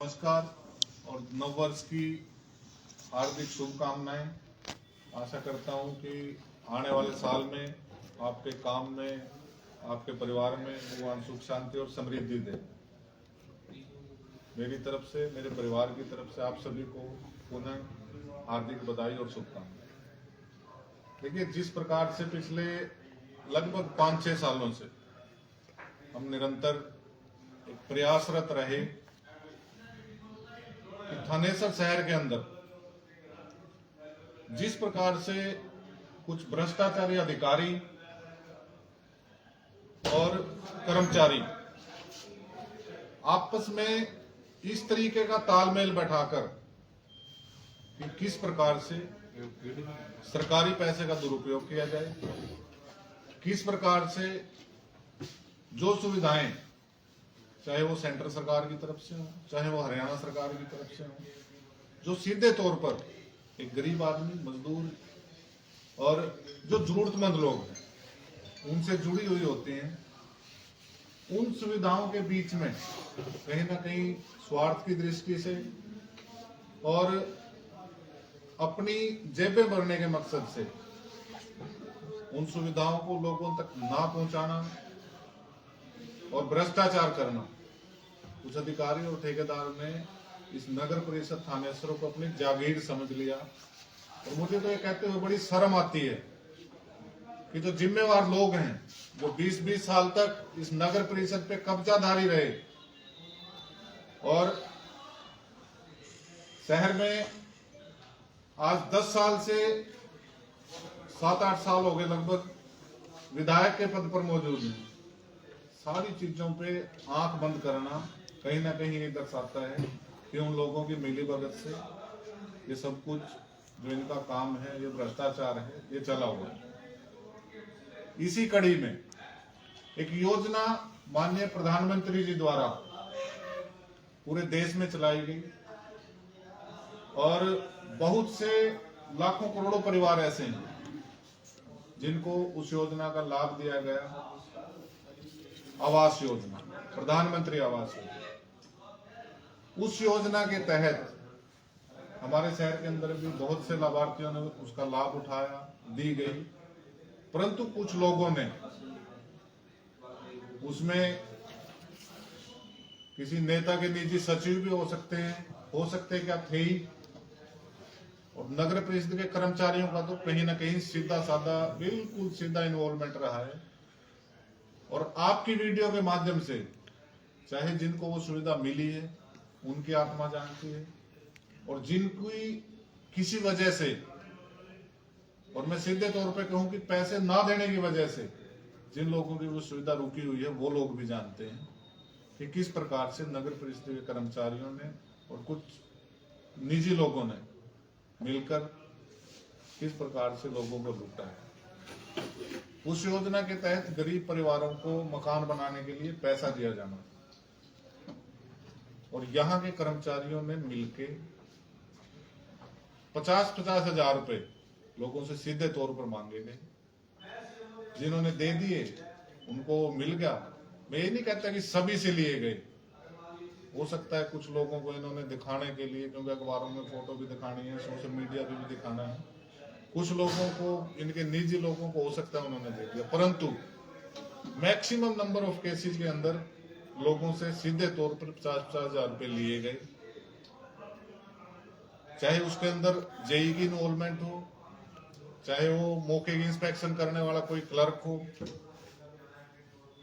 नमस्कार और नववर्ष की हार्दिक शुभकामनाएं। आशा करता हूं कि आने वाले साल में आपके काम में, आपके परिवार में भगवान सुख शांति और समृद्धि दे। मेरी तरफ से, मेरे परिवार की तरफ से आप सभी को पुनः हार्दिक बधाई और शुभकामनाएं। देखिए, जिस प्रकार से पिछले लगभग 5-6 सालों से हम निरंतर एक प्रयासरत रहे थानेसर शहर के अंदर जिस प्रकार से कुछ भ्रष्टाचारी अधिकारी और कर्मचारी आपस में इस तरीके का तालमेल बैठाकर कि किस प्रकार से सरकारी पैसे का दुरुपयोग किया जाए, किस प्रकार से जो सुविधाएं, चाहे वो सेंट्रल सरकार की तरफ से हो, चाहे वो हरियाणा सरकार की तरफ से हो, जो सीधे तौर पर एक गरीब आदमी, मजदूर और जो जरूरतमंद लोग हैं उनसे जुड़ी हुई होती हैं, उन सुविधाओं के बीच में कहीं ना कहीं स्वार्थ की दृष्टि से और अपनी जेबें भरने के मकसद से उन सुविधाओं को लोगों तक ना पहुंचाना और भ्रष्टाचार करना, कुछ अधिकारी और ठेकेदार ने इस नगर परिषद थानेसरों को अपनी जागीर समझ लिया। और मुझे तो ये कहते हुए बड़ी शर्म आती है कि जो जिम्मेवार लोग हैं, जो 20-20 साल तक इस नगर परिषद पे कब्जाधारी रहे और शहर में आज 10 साल से 7-8 साल हो गए लगभग विधायक के पद पर मौजूद हैं, सारी चीजों पे आंख बंद करना कहीं ना कहीं ये दर्शाता है कि उन लोगों की मिलीभगत से ये सब कुछ जो इनका काम है, ये भ्रष्टाचार है, ये चला हुआ है। इसी कड़ी में एक योजना माननीय प्रधानमंत्री जी द्वारा पूरे देश में चलाई गई और बहुत से लाखों करोड़ों परिवार ऐसे हैं जिनको उस योजना का लाभ दिया गया। आवास योजना, प्रधानमंत्री आवास योजना, उस योजना के तहत हमारे शहर के अंदर भी बहुत से लाभार्थियों ने उसका लाभ उठाया, दी गई, परंतु कुछ लोगों ने उसमें किसी नेता के निजी सचिव भी हो सकते हैं क्या थे ही, और नगर परिषद के कर्मचारियों का तो कहीं ना कहीं सीधा साधा, बिल्कुल सीधा इन्वॉल्वमेंट रहा है। और आपकी वीडियो के माध्यम से चाहे जिनको वो सुविधा मिली है उनकी आत्मा जानती है, और जिनकी किसी वजह से, और मैं सीधे तौर पे कहूं कि पैसे ना देने की वजह से जिन लोगों की वो सुविधा रुकी हुई है, वो लोग भी जानते हैं कि किस प्रकार से नगर परिषद के कर्मचारियों ने और कुछ निजी लोगों ने मिलकर किस प्रकार से लोगों को लूटा है। उस योजना के तहत गरीब परिवारों को मकान बनाने के लिए पैसा दिया जाना, और यहाँ के कर्मचारियों ने मिलके 50-50 हजार रुपए लोगों से सीधे तौर पर मांगे गए। जिन्होंने दे दिए उनको मिल गया। मैं ये नहीं कहता कि सभी से लिए गए, हो सकता है कुछ लोगों को इन्होंने दिखाने के लिए, क्योंकि अखबारों में फोटो भी दिखानी है, सोशल मीडिया पे भी दिखाना है, कुछ लोगों को, इनके निजी लोगों को हो सकता है उन्होंने दे दिया, परंतु मैक्सिमम नंबर ऑफ केसेस के अंदर लोगों से सीधे तौर पर 50-50 हजार रुपए लिए गए। चाहे उसके अंदर जेई की इन्वॉल्वमेंट हो, चाहे वो मौके की इंस्पेक्शन करने वाला कोई क्लर्क हो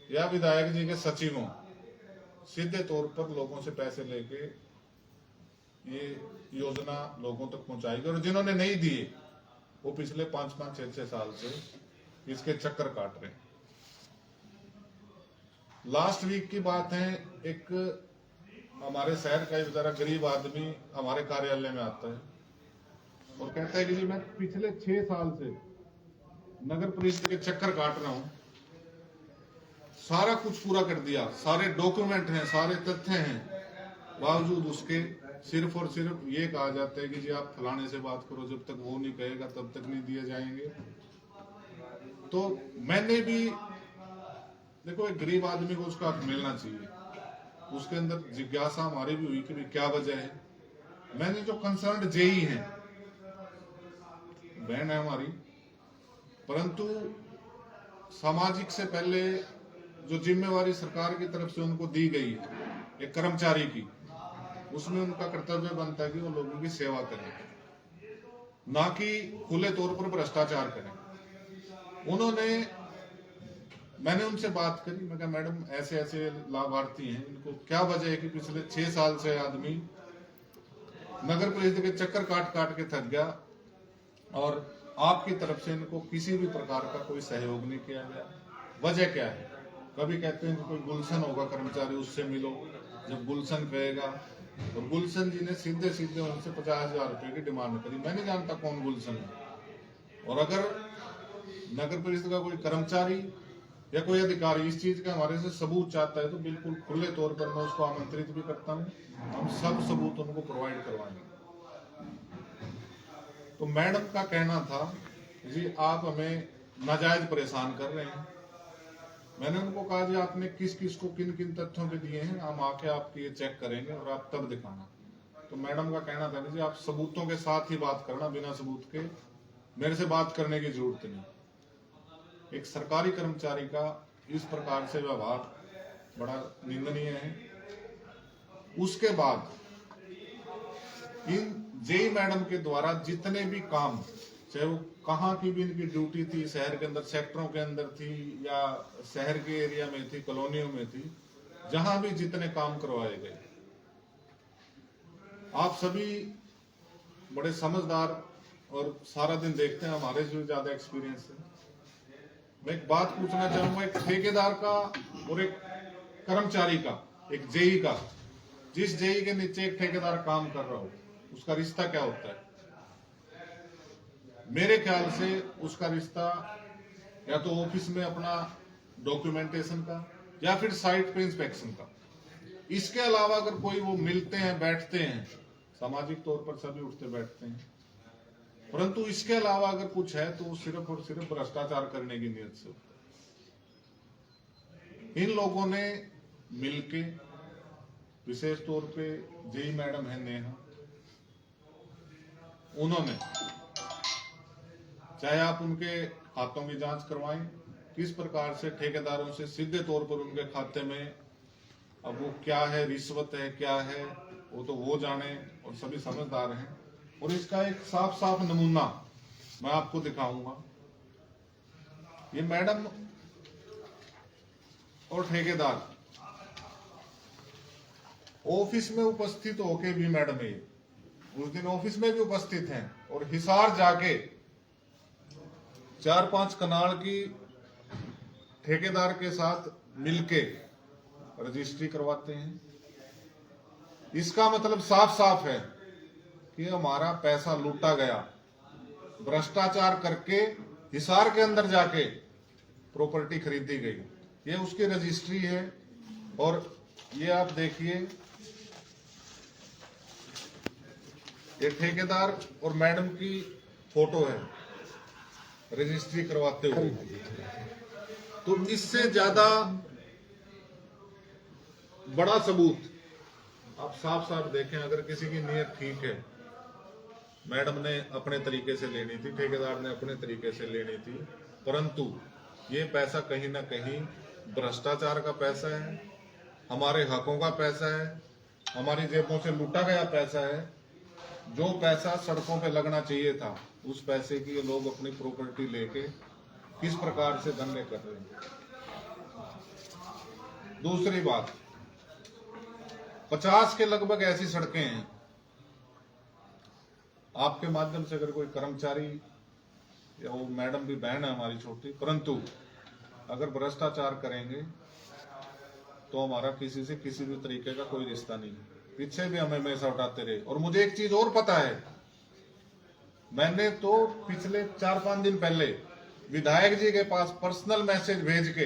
या विधायक जी के सचिव हो, सीधे तौर पर लोगों से पैसे लेके ये योजना लोगों तक पहुंचाएगी। और जिन्होंने नहीं दिए वो पिछले 5-5, 6-6 साल से इसके चक्कर काट रहे हैं। लास्ट वीक की बात है, एक हमारे शहर का बेचारा गरीब आदमी हमारे कार्यालय में आता है और कहता है कि जी मैं पिछले 6 साल से नगर परिषद के चक्कर काट रहा हूं, सारा कुछ पूरा कर दिया, सारे डॉक्यूमेंट हैं, सारे तथ्य हैं, बावजूद उसके सिर्फ और सिर्फ ये कहा जाता है कि जी आप फलाने से बात करो, जब तक वो नहीं कहेगा तब तक नहीं दिए जाएंगे। तो मैंने भी, देखो एक गरीब आदमी को उसका हक मिलना चाहिए, उसके अंदर जिज्ञासा हमारी भी हुई कि भी क्या वजह है। मैंने जो कंसर्न जेई हैं, बहन है हमारी, परंतु सामाजिक से पहले जो जिम्मेवारी सरकार की तरफ से उनको दी गई है एक कर्मचारी की, उसमें उनका कर्तव्य बनता है कि वो लोगों की सेवा करें, ना कि खुले तौर पर भ्रष्टाचार करें। मैंने उनसे बात करी, मैं कहा मैडम ऐसे ऐसे लाभार्थी हैं, इनको क्या वजह है कि पिछले 6 साल से आदमी नगर परिषद के चक्कर काट काट के थक गया और आपकी तरफ से इनको किसी भी प्रकार का कोई सहयोग नहीं किया गया, वजह क्या है? कभी कहते हैं कि कोई गुलशन होगा कर्मचारी, उससे मिलो। जब गुलशन कहेगा, और गुलशन जी ने सीधे सीधे उनसे 50,000 रुपए की डिमांड करी। मैं नहीं जानता कौन गुलशन है, और अगर नगर परिषद का कोई कर्मचारी या कोई अधिकारी इस चीज का हमारे से सबूत चाहता है तो बिल्कुल खुले तौर पर मैं उसको आमंत्रित भी करता हूँ, हम सब सबूत उनको प्रोवाइड करवाएंगे। तो मैडम का कहना था जी आप हमें नाजायज परेशान कर रहे हैं। मैंने उनको कहा जी आपने किस किस को किन किन तथ्यों पे दिए हैं, हम आके आपकी ये चेक करेंगे और आप तब दिखाना। तो मैडम का कहना था जी आप सबूतों के साथ ही बात करना, बिना सबूत के मेरे से बात करने की जरूरत नहीं। एक सरकारी कर्मचारी का इस प्रकार से व्यवहार बड़ा निंदनीय है। उसके बाद इन जेई मैडम के द्वारा जितने भी काम, चाहे वो कहाँ की भी इनकी ड्यूटी थी, शहर के अंदर सेक्टरों के अंदर थी या शहर के एरिया में थी, कॉलोनियों में थी, जहां भी जितने काम करवाए गए, आप सभी बड़े समझदार और सारा दिन देखते हैं, हमारे से ज्यादा एक्सपीरियंस है। मैं एक बात पूछना चाहूंगा, एक ठेकेदार का और एक कर्मचारी का, एक जेई का, जिस जेई के नीचे एक ठेकेदार काम कर रहा हो, उसका रिश्ता क्या होता है? मेरे ख्याल से उसका रिश्ता या तो ऑफिस में अपना डॉक्यूमेंटेशन का या फिर साइट पे इंस्पेक्शन का। इसके अलावा अगर कोई वो मिलते हैं, बैठते हैं, सामाजिक तौर पर सभी उठते बैठते हैं, परंतु इसके अलावा अगर कुछ है तो वो सिर्फ और सिर्फ भ्रष्टाचार करने की नीयत से होता है। इन लोगों ने मिलके, विशेष तौर पे जेई मैडम है नेहा, उन्होंने, चाहे आप उनके खातों की जांच करवाएं, किस प्रकार से ठेकेदारों से सीधे तौर पर उनके खाते में, अब वो क्या है, रिश्वत है, क्या है, वो तो वो जाने और सभी समझदार हैं। और इसका एक साफ साफ नमूना मैं आपको दिखाऊंगा। ये मैडम और ठेकेदार ऑफिस में उपस्थित होके भी, मैडम ये उस दिन ऑफिस में भी उपस्थित हैं और हिसार जाके 4-5 कनाल की ठेकेदार के साथ मिलके रजिस्ट्री करवाते हैं। इसका मतलब साफ साफ है कि हमारा पैसा लूटा गया, भ्रष्टाचार करके हिसार के अंदर जाके प्रॉपर्टी खरीदी गई। ये उसकी रजिस्ट्री है। और ये आप देखिए, ये ठेकेदार और मैडम की फोटो है रजिस्ट्री करवाते हुए। तो इससे ज्यादा बड़ा सबूत आप साफ साफ देखें। अगर किसी की नीयत ठीक है, मैडम ने अपने तरीके से लेनी थी, ठेकेदार ने अपने तरीके से लेनी थी, परंतु ये पैसा कहीं ना कहीं भ्रष्टाचार का पैसा है, हमारे हकों का पैसा है, हमारी जेबों से लूटा गया पैसा है। जो पैसा सड़कों पे लगना चाहिए था, उस पैसे की ये लोग अपनी प्रॉपर्टी लेके किस प्रकार से धंधे कर रहे हैं। दूसरी बात, 50 के लगभग ऐसी सड़कें हैं, आपके माध्यम से अगर कोई कर्मचारी या वो मैडम भी बहन है हमारी छोटी, परंतु अगर भ्रष्टाचार करेंगे तो हमारा किसी से किसी भी तरीके का कोई रिश्ता नहीं है। पीछे भी हमें हमेशा उठाते रहे। और मुझे एक चीज और पता है, मैंने तो पिछले 4-5 दिन पहले विधायक जी के पास पर्सनल मैसेज भेज के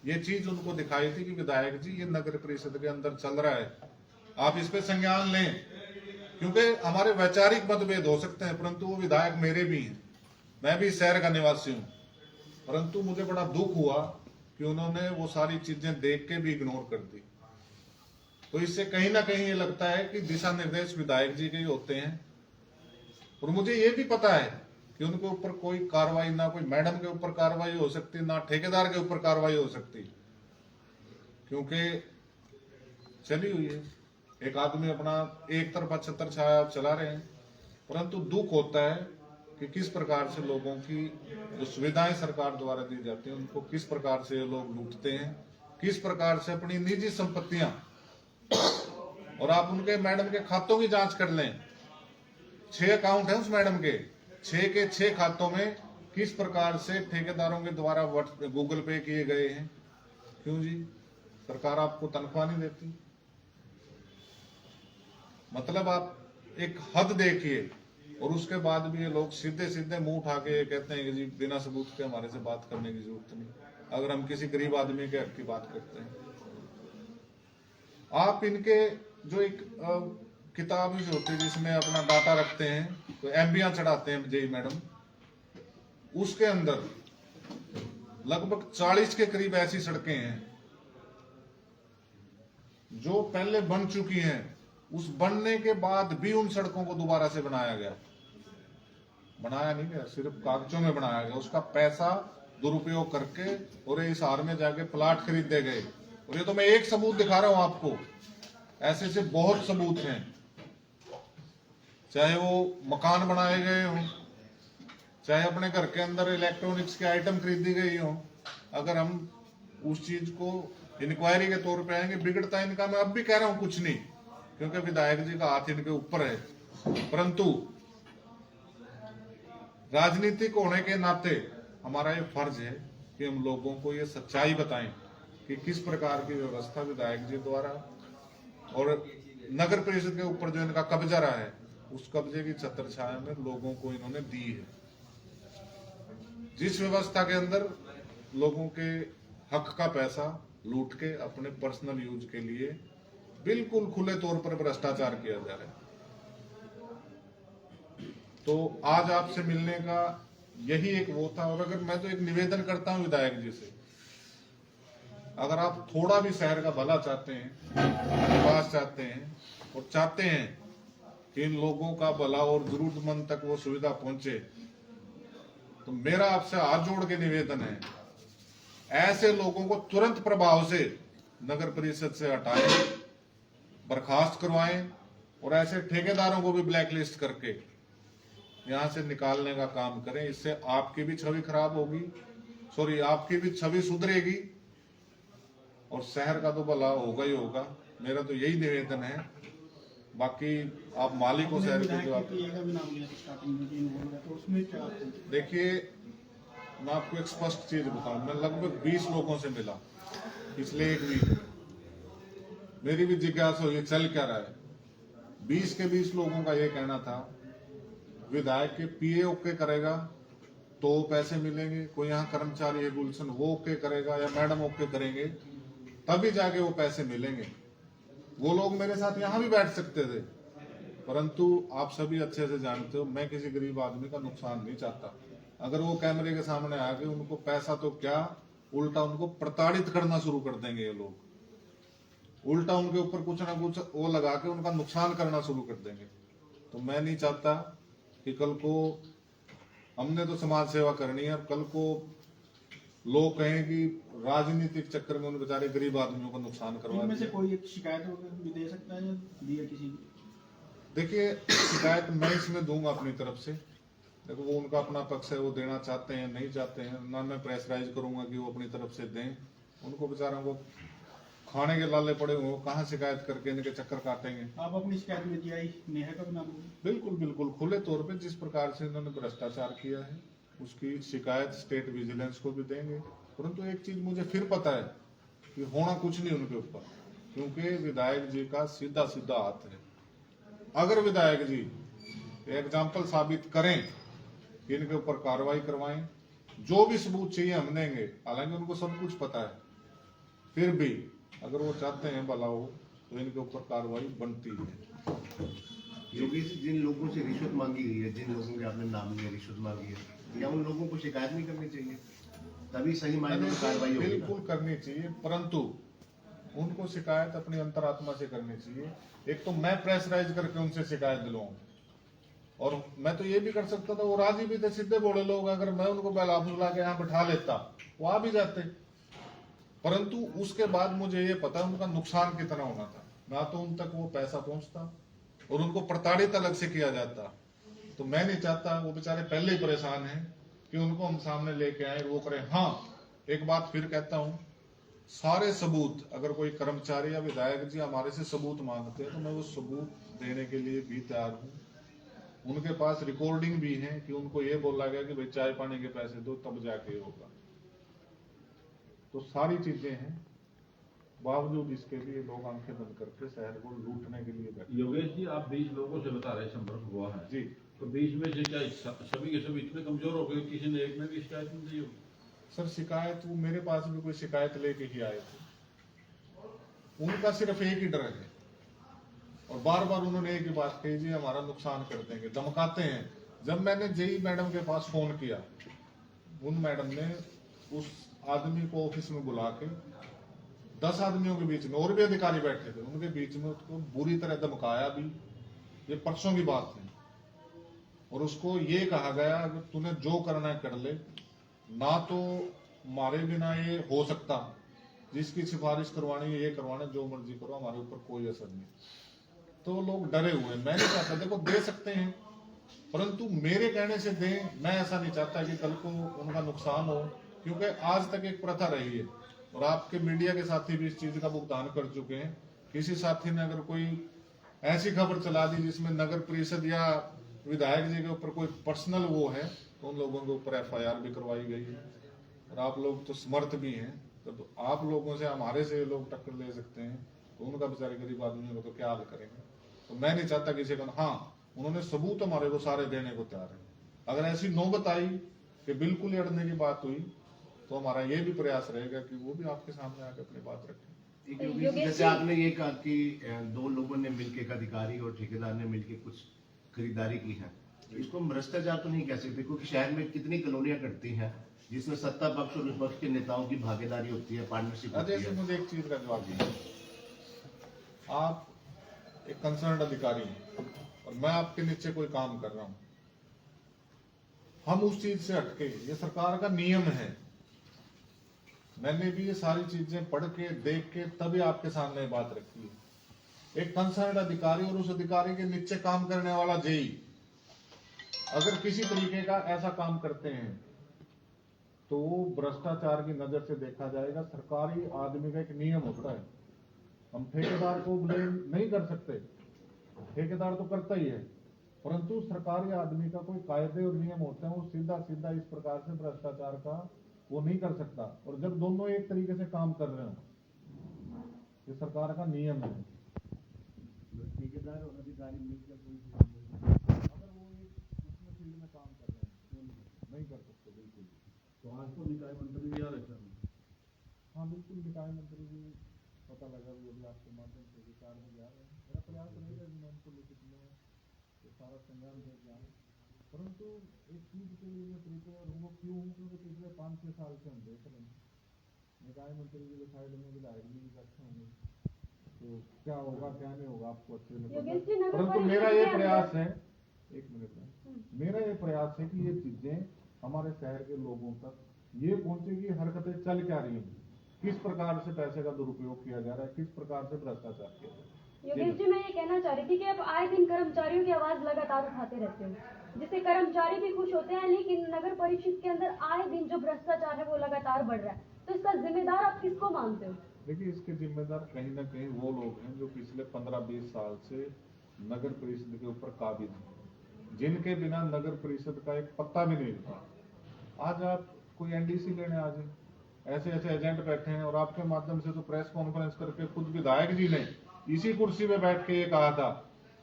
ये चीज उनको दिखाई थी कि विधायक जी ये नगर परिषद के अंदर चल रहा है, आप इस पे संज्ञान लें। क्योंकि हमारे वैचारिक मतभेद हो सकते हैं, परंतु वो विधायक मेरे भी हैं, मैं भी शहर का निवासी हूं। परंतु मुझे बड़ा दुख हुआ कि उन्होंने वो सारी चीजें देख के भी इग्नोर कर दी। तो इससे कहीं ना कहीं ये लगता है कि दिशा निर्देश विधायक जी के ही होते हैं। और मुझे ये भी पता है कि उनके ऊपर कोई कार्रवाई, ना कोई मैडम के ऊपर कार्रवाई हो सकती, ना ठेकेदार के ऊपर कार्रवाई हो सकती, क्योंकि चली हुई है। एक आदमी अपना एक तरफा छत्र छाया चला रहे हैं। परंतु दुख होता है कि किस प्रकार से लोगों की जो सुविधाएं सरकार द्वारा दी जाती हैं उनको किस प्रकार से लोग लूटते हैं, किस प्रकार से अपनी निजी संपत्तियां, और आप उनके मैडम के खातों की जांच कर लें, 6 अकाउंट है उस मैडम के, 6 के 6 खातों में किस प्रकार से ठेकेदारों के द्वारा गूगल पे किए गए हैं। क्यों जी? सरकार आपको तनख्वाह नहीं देती? मतलब आप एक हद देखिए, और उसके बाद भी ये लोग सीधे सीधे मुंह उठा के कहते हैं कि जी बिना सबूत के हमारे से बात करने की जरूरत नहीं, अगर हम किसी गरीब आदमी के हक की बात करते हैं। आप इनके जो एक किताब होती है जिसमें अपना डाटा रखते हैं, तो एमबीआं चढ़ाते हैं जेई मैडम, उसके अंदर लगभग 40 के करीब ऐसी सड़कें हैं जो पहले बन चुकी हैं, उस बनने के बाद भी उन सड़कों को दोबारा से बनाया गया। बनाया नहीं गया, सिर्फ कागजों में बनाया गया, उसका पैसा दुरुपयोग करके, और इस हार में जाके प्लाट खरीदे गए। और ये तो मैं एक सबूत दिखा रहा हूं आपको, ऐसे से बहुत सबूत हैं। चाहे वो मकान बनाए गए हों, चाहे अपने घर के अंदर इलेक्ट्रॉनिक्स के आइटम खरीदी गई हो, अगर हम उस चीज को इंक्वायरी के तौर पे आएंगे, बिगड़ता इनका, मैं अब भी कह रहा हूं कुछ नहीं, क्योंकि विधायक जी का हाथ इनके ऊपर है। परंतु राजनीतिक होने के नाते हमारा ये फर्ज है कि हम लोगों को ये सच्चाई बताएं कि किस प्रकार की व्यवस्था विधायक जी द्वारा और नगर परिषद के ऊपर जो इनका कब्जा रहा है, उस कब्जे की छत्र छाया में लोगों को इन्होंने दी है। जिस व्यवस्था के अंदर लोगों के हक का पैसा लूट के अपने पर्सनल यूज के लिए बिल्कुल खुले तौर पर भ्रष्टाचार किया जा रहा है। तो आज आपसे मिलने का यही एक वो था। और अगर मैं तो एक निवेदन करता हूं विधायक जी से, अगर आप थोड़ा भी शहर का भला चाहते हैं, विकास चाहते हैं, और चाहते हैं कि इन लोगों का भला और जरूरतमंद तक वो सुविधा पहुंचे, तो मेरा आपसे हाथ जोड़ के निवेदन है, ऐसे लोगों को तुरंत प्रभाव से नगर परिषद से हटाएं, बर्खास्त करवाएं, और ऐसे ठेकेदारों को भी ब्लैकलिस्ट करके यहां से निकालने का काम करें। इससे आपकी भी छवि खराब होगी, आपकी भी छवि सुधरेगी, और शहर का तो भला होगा ही होगा। मेरा तो यही निवेदन है। बाकी आप मालिक हो शहर के, जो आप देखिए, मैं आपको एक स्पष्ट चीज बताऊं, मैं लगभग 20 लोगों से मिला पिछले एक वीक। मेरी भी जिज्ञासा हुई चल क्या रहा है। 20 के 20 लोगों का ये कहना था, विधायक के पीए ओके करेगा तो पैसे मिलेंगे, कोई यहाँ कर्मचारी है गुलशन वो ओके करेगा, या मैडम ओके करेंगे, तभी जाके वो पैसे मिलेंगे। वो लोग मेरे साथ यहाँ भी बैठ सकते थे, परंतु आप सभी अच्छे से जानते हो मैं किसी गरीब आदमी का नुकसान नहीं चाहता। अगर वो कैमरे के सामने आके उनको पैसा तो क्या, उल्टा उनको प्रताड़ित करना शुरू कर देंगे ये लोग, उल्टा उनके ऊपर कुछ ना कुछ वो लगा के उनका नुकसान करना शुरू कर देंगे। तो मैं नहीं चाहता कि कल को हमने तो समाज सेवा करनी है, और कल को लोग कहें कि राजनीतिक चक्कर में उन बेचारे गरीब आदमियों का नुकसान करवा इनमें से कोई एक शिकायत भी दे सकता है या दिया किसी की? देखिए, शिकायत मैं इसमें दूंगा अपनी तरफ से। देखो, वो उनका अपना पक्ष है, वो देना चाहते हैं नहीं चाहते हैं, ना मैं प्रेशराइज करूंगा कि वो अपनी तरफ से दें। उनको बेचारों को खाने के लाले पड़े हुए, कहाँ शिकायत करके इनके चक्कर काटेंगे। आप अपनी शिकायत में दिया ही नेहा का नाम? बिल्कुल बिल्कुल खुले तौर पे जिस प्रकार से इन्होंने भ्रष्टाचार किया है उसकी शिकायत स्टेट विजिलेंस को भी देंगे। परंतु एक चीज मुझे फिर पता है कि होना कुछ नहीं उनके ऊपर, क्योंकि विधायक जी का सीधा सीधा हाथ है। अगर विधायक जी एग्जाम्पल साबित करें कि इनके ऊपर कार्रवाई करवाएं, जो भी सबूत चाहिए हम देंगे। हालांकि उनको सब कुछ पता है, फिर भी अगर वो चाहते हैं भला हो तो इनके ऊपर कार्रवाई बनती है। योगी जी, जिन लोगों से रिश्वत मांगी गई है, जिन लोगों के आपने नाम लिया रिश्वत मांगी है, या उन लोगों को शिकायत नहीं करनी चाहिए? तभी सही मायने में कार्रवाई होगी। बिल्कुल करनी चाहिए, परंतु उनको शिकायत अपनी अंतरात्मा से करनी चाहिए। एक तो मैं प्रेशराइज करके उनसे शिकायत दिलवाऊं, और मैं तो ये भी कर सकता था, वो राजी भी थे, सीधे बोले लोग, अगर मैं उनको बेला फुसला के यहाँ बिठा लेता वो आ भी जाते। परंतु उसके बाद मुझे ये पता उनका नुकसान कितना होना था, ना तो उन तक वो पैसा पहुंचता और उनको प्रताड़ित अलग से किया जाता। तो मैं नहीं चाहता, वो बेचारे पहले ही परेशान हैं, कि उनको हम सामने लेके आए वो करें। हाँ, एक बात फिर कहता हूं, सारे सबूत, अगर कोई कर्मचारी या विधायक जी हमारे से सबूत मांगते हैं तो मैं वो सबूत देने के लिए भी तैयार हूं। उनके पास रिकॉर्डिंग भी है कि उनको ये बोला गया कि भाई चाय पानी के पैसे दो तब जाके होगा। तो सारी चीजें हैं, बावजूद इसके भी ये लोग आंखें बंद करके शहर को लूटने के लिए बैठे। योगेश जी, आप 20 लोगों से बता रहे संपर्क हुआ है जी, तो 20 में से क्या सभी के सभी इतने कमजोर हो गए, किसी ने एक में भी शिकायत नहीं दी होगी? सर शिकायत, वो मेरे पास भी कोई शिकायत लेके ही आए थे। उनका सिर्फ एक ही डर है, और बार बार उन्होंने एक ही बात कही, जी हमारा नुकसान कर देंगे, धमकाते हैं। जब मैंने जेई मैडम के पास फोन किया, उन मैडम ने उस आदमी को ऑफिस में बुला के 10 आदमियों के बीच में, और भी अधिकारी बैठे थे, उनके बीच में उसको बुरी तरह धमकाया भी। ये परसों की बात है। और उसको ये कहा गया कि तूने जो करना है कर ले, ना तो हमारे बिना ये हो सकता, जिसकी सिफारिश करवानी है ये करवाना, जो मर्जी करो, हमारे ऊपर कोई असर नहीं। तो लोग डरे हुए हैं। मैं नहीं चाहता, देखो दे सकते हैं, परंतु मेरे कहने से दें। मैं ऐसा नहीं चाहता कि कल को उनका नुकसान हो, क्योंकि आज तक एक प्रथा रही है, और आपके मीडिया के साथी भी इस चीज का भुगतान कर चुके हैं। किसी साथी ने अगर कोई ऐसी खबर चला दी जिसमें नगर परिषद या विधायक जी के ऊपर कोई पर्सनल वो है, तो उन लोगों के ऊपर FIR भी करवाई गई है। और आप लोग तो समर्थ भी हैं, तो आप लोगों से, हमारे से लोग टक्कर ले सकते हैं, तो उनका बेचारे गरीब आदमी को तो क्या हाल करेंगे। तो मैं नहीं चाहता किसी का। हाँ, उन्होंने सबूत हमारे को सारे देने को तैयार है। अगर ऐसी नौबत आई कि बिल्कुल अड़ने की बात हुई, तो हमारा ये भी प्रयास रहेगा कि वो भी आपके सामने आकर अपनी बात रखें। एक योगेश जी, जैसे आपने ये कहा कि 2 लोगों ने मिलकर, एक अधिकारी और ठेकेदार ने मिलकर कुछ खरीदारी की है, इसको हम भ्रष्टाचार तो नहीं कह सकते, क्योंकि शहर में कितनी कॉलोनियां कटती हैं जिसमें सत्ता पक्ष और विपक्ष के नेताओं की भागीदारी होती है, पार्टनरशिप होती अजय से है। मुझे एक चीज का जवाब दीजिए। आप एक कंसर्न अधिकारी हैं और मैं आपके नीचे कोई काम कर रहा हूं, हम उस चीज से हटके, ये सरकार का नियम है, मैंने भी ये सारी चीजें पढ़ के देख के तभी आपके सामने बात रखी है। एक कंसर्न अधिकारी और उस अधिकारी के नीचे काम करने वाला जेई अगर किसी तरीके का ऐसा काम करते हैं तो वो भ्रष्टाचार की नजर से देखा जाएगा। सरकारी आदमी का एक नियम होता है, हम ठेकेदार को ब्लेम नहीं कर सकते, ठेकेदार तो करता ही है, परंतु सरकारी आदमी का कोई कायदे और नियम होते हैं, वो सीधा सीधा इस प्रकार से भ्रष्टाचार का वो नहीं कर सकता। और जब दोनों एक तरीके से काम कर रहे हो, ये सरकार का नियम है। ठेकेदार और अधिकारी मिलकर अगर वो एक उसमें फील्ड में काम कर रहे हैं तो नहीं कर सकते बिल्कुल। तो आज तो निकाय मंत्री भी आ रहे सर। हाँ बिल्कुल, निकाय मंत्री भी पता लगा वो भी आपके माध्यम से विचार में जा रहे हैं। मेरा प्रयास रहेगा कि मैं उनको लिखित में ये सारा संज्ञान दे जाऊँ, परंतु एक चीज के लिए मैं प्रिपेयर हूँ। क्यों हूँ? क्योंकि पिछले 5-6 साल से हम देख रहे हैं निकाय मंत्री जी के साइड में विधायक जी भी बैठे होंगे, तो क्या होगा क्या नहीं होगा आपको अच्छे से पता। परंतु मेरा ये प्रयास है, एक मिनट में, मेरा ये प्रयास है कि ये चीजें हमारे शहर के लोगों तक ये पहुंचे कि हरकतें चल क्या रही हैं, किस प्रकार से पैसे का दुरुपयोग किया जा रहा है, किस प्रकार से भ्रष्टाचार किया जा रहा है। योगेश जी, मैं ये कहना चाह रही थी कि आप आए दिन कर्मचारियों की आवाज लगातार उठाते रहते हो, जिससे कर्मचारी भी खुश होते हैं, लेकिन नगर परिषद के अंदर आए दिन जो भ्रष्टाचार है वो लगातार बढ़ रहा है, तो इसका जिम्मेदार आप किसको मानते हो? देखिए, इसके जिम्मेदार कहीं ना कहीं वो लोग हैं जो पिछले 15-20 साल से नगर परिषद के ऊपर काबिज हैं, जिनके बिना नगर परिषद का एक पत्ता भी नहीं था। आज आप कोई NDC लेने आ जाए, ऐसे ऐसे एजेंट बैठे हैं, और आपके माध्यम से तो प्रेस कॉन्फ्रेंस करके खुद विधायक जी ने इसी कुर्सी में बैठ के ये कहा था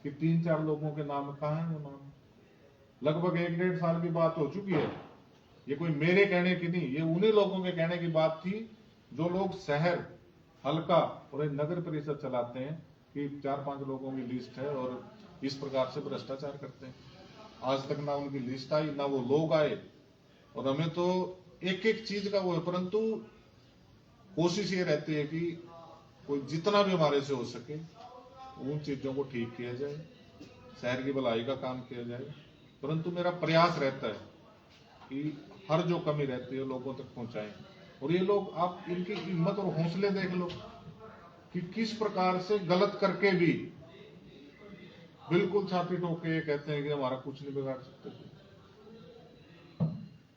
कि 3-4 लोगों के नाम कहाँ हैं, वो नाम लगभग 1-1.5 साल की बात हो चुकी है। ये कोई मेरे कहने की नहीं, ये उन्हीं लोगों के कहने की बात थी जो लोग शहर, हल्का और नगर परिषद चलाते हैं, कि 4-5 लोगों की लिस्ट है और इस प्रकार से भ्रष्टाचार करते हैं। आज तक ना उनकी लिस्ट आई, ना वो लोग आए, और हमें तो एक एक चीज का वो है, परंतु कोशिश ये रहती है कि कोई जितना भी हमारे से हो सके उन चीजों को ठीक किया जाए, शहर की भलाई का काम किया जाए। परंतु मेरा प्रयास रहता है कि हर जो कमी रहती है लोगों तक पहुंचाएं। और ये लोग, आप इनकी हिम्मत और हौसले देख लो कि किस प्रकार से गलत करके भी बिल्कुल छाती ठोक के ये कहते हैं कि हमारा कुछ नहीं बिगाड़ सकते।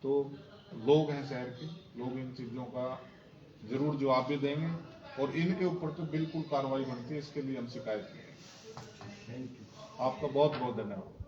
तो लोग हैं शहर के, लोग इन चीजों का जरूर जवाब भी देंगे और इनके ऊपर तो बिल्कुल कार्रवाई बनती है। इसके लिए हम शिकायत करेंगे। आपका बहुत बहुत धन्यवाद।